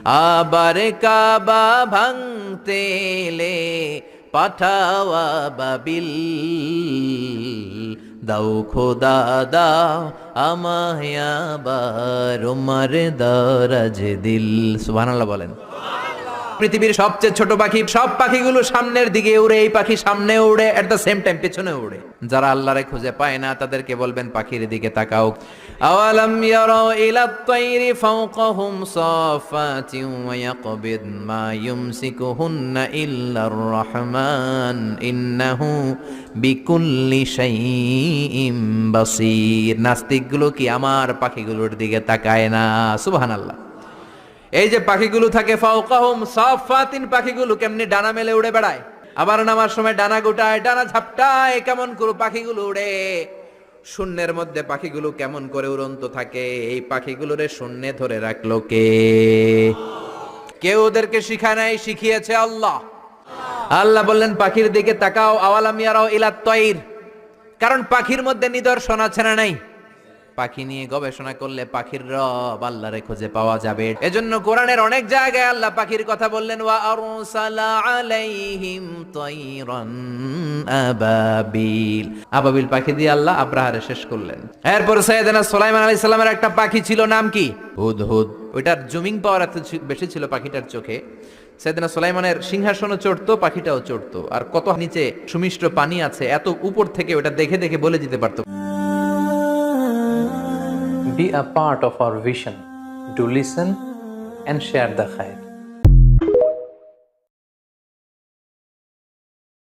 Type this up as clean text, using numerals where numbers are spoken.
আবার কাবা ভাঙতে এলে পাঠাওয়া বাবিল, দাও খোদা দাও আমায় আবার উমার দারাজ দিল। সুবহানাল্লাহ বলেন। পৃথিবীর সবচেয়ে ছোট পাখি, সব পাখিগুলো সামনের দিকে উড়ে, এই পাখি সামনে উড়ে, এট দ্য সেম টাইম পেছনে উড়ে। যারা আল্লাহরে খুঁজে পায় না তাদেরকে বলবেন পাখির দিকে তাকাও। আওয়ালাম ইয়ারাউ ইলা তাইরি ফাওকাহুম সাফাতিন ওয়া ইয়াকবিদ মা ইউমসিকুহুন্না ইল্লার রহমান ইন্নাহু বিকুল্লি শাইইন বাসীর। নাস্তিকগুলো কি আমার পাখিগুলোর দিকে তাকায় না? সুবহানাল্লাহ। এই যে পাখিগুলো থাকে ফাওকাহুম সাফাতিন, পাখিগুলো কেমনি ডানা মেলে উড়ে বেড়ায়, আবার নামার সময় ডানা গোটায়, ডানা ঝাপটায়, কেমন করে পাখিগুলো উড়ে। শূন্যের মধ্যে পাখিগুলো কেমন করে উড়ন্ত থাকে, এই পাখিগুলোরে শূন্যে ধরে রাখলো কে? কেউ ওদেরকে শিখায় নাই, শিখিয়েছে আল্লাহ। আল্লাহ বললেন পাখির দিকে তাকাও। আওয়ালাম ইয়ারাউ ইলাত তাইর, কারণ পাখির মধ্যে নিদর্শন আছে না নাই? পাখি নিয়ে গবেষণা করলে পাখির রব আল্লাহরে খুঁজে পাওয়া যাবে। এজন্য কোরআনের অনেক জায়গায় আল্লাহ পাখির কথা বললেন, ওয়া আরসালা আলাইহিম তাইরান আবাবিল। আবাবিল পাখি দিয়ে আল্লাহ আব্রাহারে শেষ করলেন। এরপর সাইয়েদনা সুলাইমান আলাইহিস সালামের একটা পাখি ছিল, নাম কি? হুদহুদ। ওইটার জুমিং পাওয়ার এত বেশি ছিল পাখিটার চোখে, সাইয়েদনা সুলাইমানের সিংহাসনও চড়তো, পাখিটাও চড়তো। আর কত নিচে সুমিষ্ট পানি আছে, এত উপর থেকে ওটা দেখে দেখে বলে দিতে পারতো। Be a part of our vision. Do listen and share the khair.